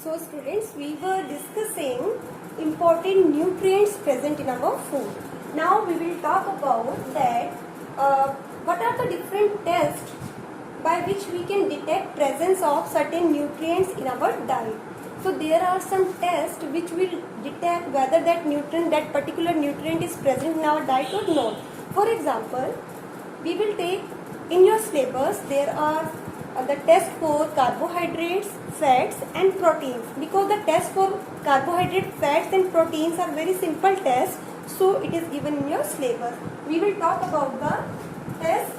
So students, we were discussing important nutrients present in our food. Now we will talk about that what are the different tests by which we can detect presence of certain nutrients in our diet. So there are some tests which will detect whether that particular nutrient is present in our diet or not. For example, we will take in your syllabus there are the test for carbohydrates, fats and proteins. Because the test for carbohydrate, fats and proteins are very simple tests, so it is given in your syllabus. We will talk about the test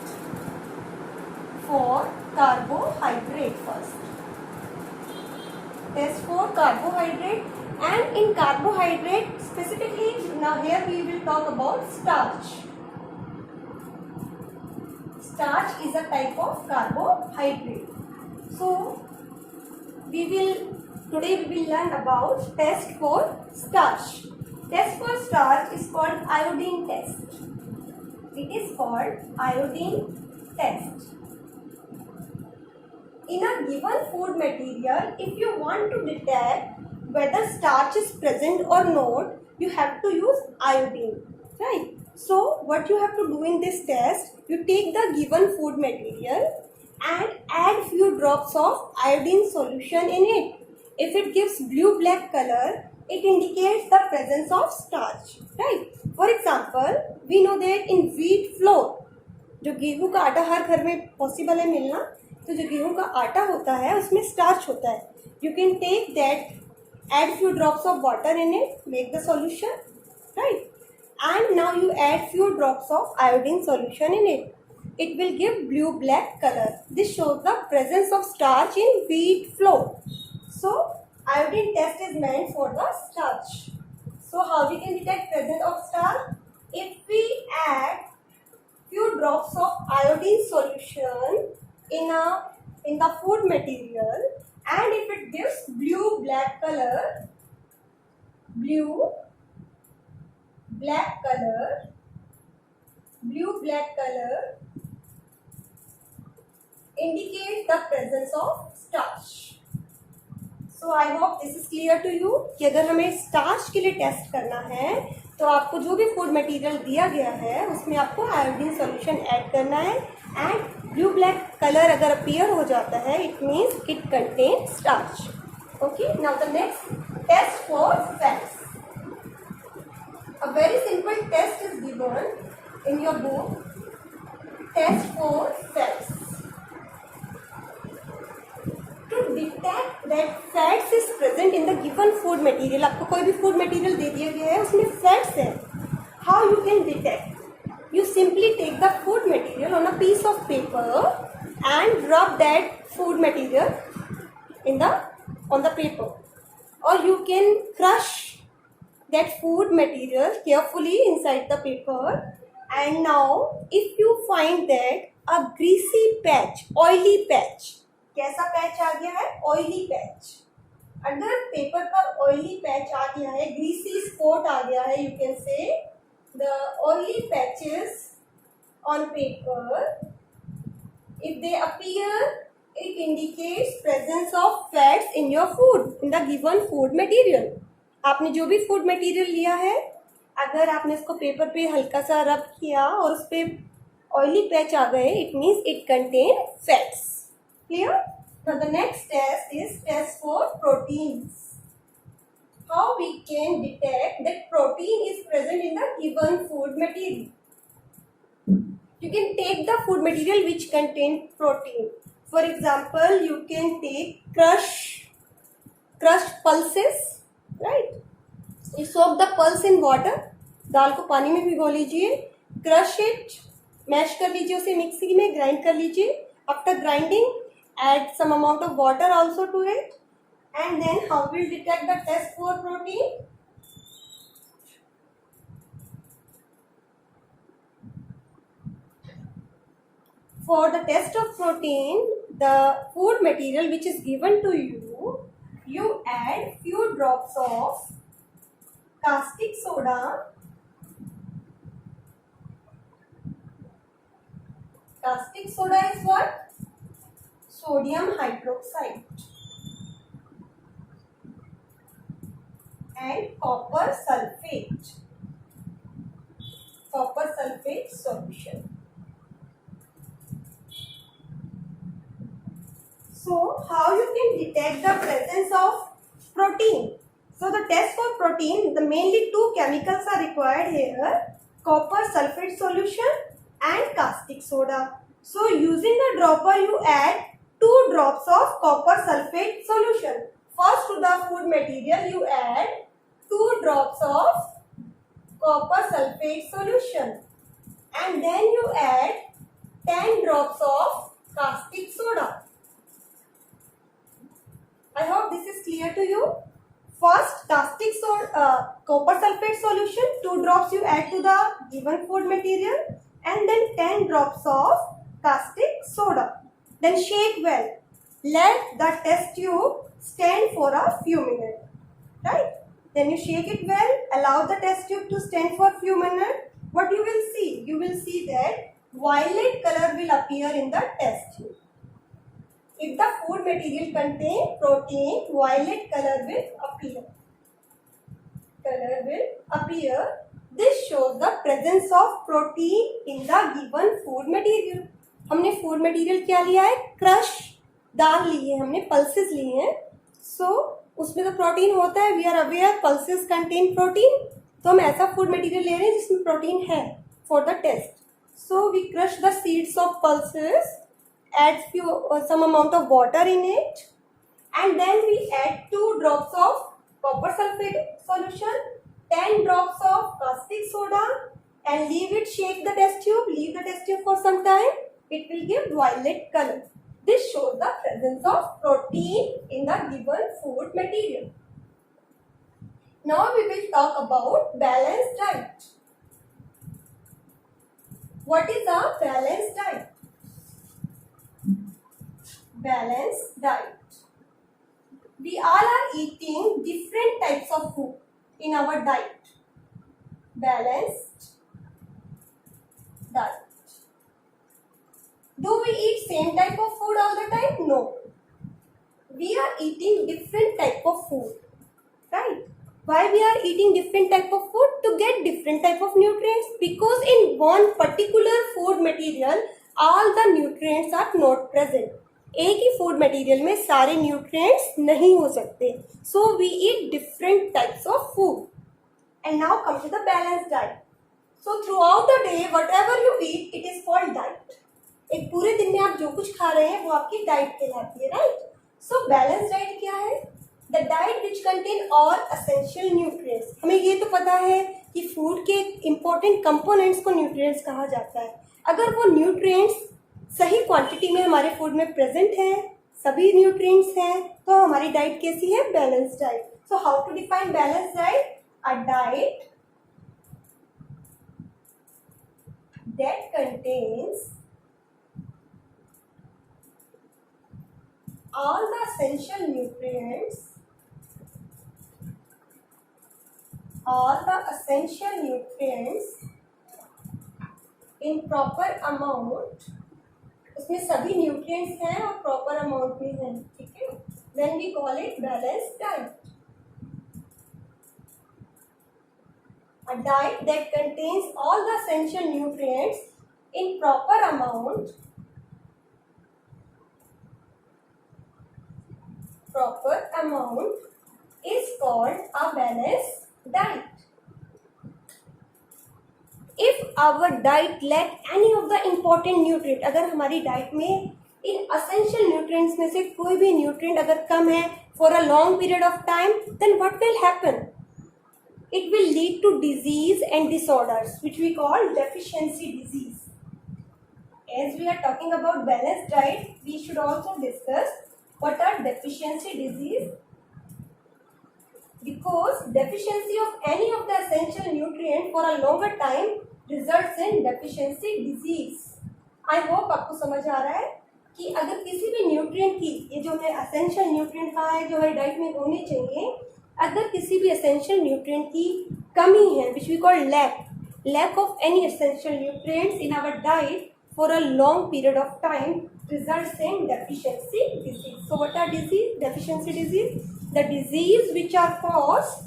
for carbohydrate first. Test for carbohydrate, and in carbohydrate specifically now here we will talk about starch. Starch is a type of carbohydrate. So today we will learn about test for starch. Test for starch is called iodine test. It is called iodine test. In a given food material, if you want to detect whether starch is present or not, you have to use iodine, right? So what you have to do in this test, you take the given food material and add few drops of iodine solution in it. If it gives blue-black color, it indicates the presence of starch, right? For example, we know that in wheat flour, जो गेहूं का आटा हर घर में possible है मिलना, तो जो गेहूं का आटा होता है उसमें स्टार्च होता है. You can take that, add few drops of water in it, make the solution, right? And now you add few drops of iodine solution in it. It will give blue-black color. This shows the presence of starch in wheat flour. So iodine test is meant for the starch. So how we can detect presence of starch? If we add few drops of iodine solution in the food material, and if it gives blue-black color indicates the presence of starch. So I hope this is clear to you कि अगर हमें starch के लिए test करना है तो आपको जो भी फूड मटेरियल दिया गया है उसमें आपको आयोडीन सॉल्यूशन ऐड करना है, एंड ब्लू ब्लैक कलर अगर अपीयर हो जाता है it means it contain starch. Okay, now the next test for fats. A very simple test is given in your book. Test for fats. To detect that fats is present in the given food material, आपको कोई भी food material दे दिया गया है उसमें fats है. How you can detect? You simply take the food material on a piece of paper and rub that food material on the paper, or you can crush that food material carefully inside the paper. And now if you find that a greasy patch, oily patch, कैसा patch आ गया है? Oily patch. अगर paper पर oily patch आ गया है, greasy spot आ गया है, you can say the oily patches on paper, if they appear, it indicates presence of fats in your food, in the given food material. आपने जो भी food material लिया है, अगर आपने इसको पेपर पे हल्का सा रब किया और उस पे ऑयली पैच आ गए, it means it contain fats. Clear? Now the next test is test for proteins. How we can detect that protein is present in the given food material? You can take the food material which contain protein. For example, you can take crushed pulses, right? You soak the pulse in water. दाल को पानी में भिगो लीजिए, crush it, mash कर लीजिए, उसे mixie में grind कर लीजिए. After grinding add some amount of water also to it, and then how will detect the test for protein? For the test of protein, the food material which is given to you, you add few drops of caustic soda. Caustic soda is what? Sodium hydroxide. and copper sulfate. Copper sulfate solution. So how you can detect the presence of protein? So the test for protein, the mainly two chemicals are required here: copper sulfate solution and caustic soda. So using the dropper, you add 2 drops of copper sulfate solution. First, to the food material you add 2 drops of copper sulfate solution, and then you add 10 drops of caustic soda. I hope this is clear to you. First, copper sulfate solution, 2 drops you add to the given food material, and then 10 drops of caustic soda. Then shake well. Let the test tube stand for a few minutes. Right? Then you shake it well. Allow the test tube to stand for a few minutes. What you will see? You will see that violet color will appear in the test tube. If the food material contains protein, violet color will appear. This shows the presence of protein in the given food material. हमने food material क्या लिया है? Crush दाल ली है, हमने pulses लिए हैं. So उसमें तो प्रोटीन होता है. We are aware pulses contain protein. तो हम ऐसा food material ले रहे हैं जिसमें प्रोटीन है for the test. So we crush the seeds of pulses, add some amount of water in it, and then we add 2 drops of copper sulfate solution, 10 drops of caustic soda, and leave it. Shake the test tube. Leave the test tube for some time. It will give violet color. This shows the presence of protein in the given food material. Now we will talk about balanced diet. What is a balanced diet? Balanced diet. We all are eating different types of food in our diet. Balanced diet. Do we eat same type of food all the time? No. We are eating different type of food. Right? Why we are eating different type of food? To get different type of nutrients. Because in one particular food material, all the nutrients are not present. एक ही food material में सारे nutrients नहीं हो सकते. So we eat different types of food. And now come to the balance diet. So throughout the day whatever you eat, it is called diet. एक पूरे दिन में आप जो कुछ खा रहे हैं वो आपकी डाइट कहलाती है. राइट? सो बैलेंस डाइट क्या है? The diet which contain all essential nutrients. हमें ये तो पता है कि फूड के इंपॉर्टेंट कंपोनेंट्स को न्यूट्रिएंट्स कहा जाता है. अगर वो न्यूट्रिएंट्स सही क्वांटिटी में हमारे फूड में प्रेजेंट है, सभी न्यूट्रिएंट्स हैं, तो हमारी डाइट कैसी है? Balanced diet. So how to define balanced diet? A diet that contains all the essential nutrients in proper amount. उसमें सभी न्यूट्रिएंट्स हैं और प्रॉपर अमाउंट में हैं. ठीक है? Then we call it balanced diet. A diet that contains all the essential nutrients in proper amount is called a balanced diet. If our diet lack any of the important nutrient, अगर हमारी diet में इन essential nutrients में से कोई भी nutrient अगर कम है for a long period of time, then what will happen? It will lead to disease and disorders, which we call deficiency disease. As we are talking about balanced diet, we should also discuss what are deficiency disease. Because deficiency of any of the essential nutrient for a longer time results in deficiency disease. I hope आपको समझ आ रहा है कि अगर किसी भी nutrient की, ये जो हमने एसेंशियल न्यूट्रिएंट कहा है जो हमारी डाइट में होनी चाहिए, अगर किसी भी एसेंशियल न्यूट्रिएंट की कमी है, which we call lack of any essential nutrients in our diet for a long period of time results in deficiency disease. So what are disease? Deficiency disease? The disease which are caused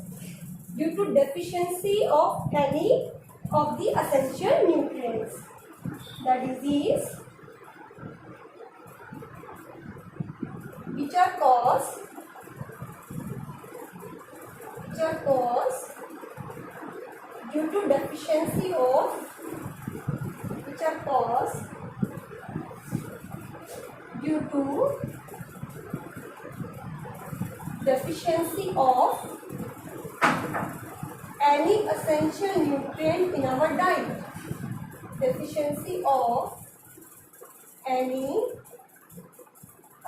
due to deficiency of any of the essential nutrients. The disease which are caused due to deficiency of any essential nutrient in our diet. Deficiency of any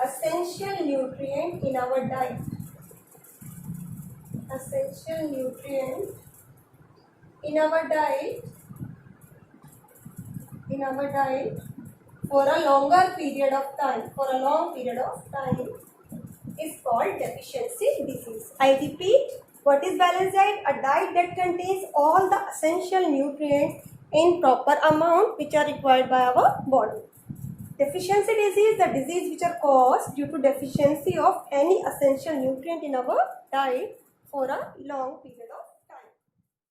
essential nutrient in our diet. Essential nutrient in our diet for a long period of time is called deficiency disease. I repeat, what is balanced diet? A diet that contains all the essential nutrients in proper amount which are required by our body. Deficiency disease, the disease which are caused due to deficiency of any essential nutrient in our diet for a long period of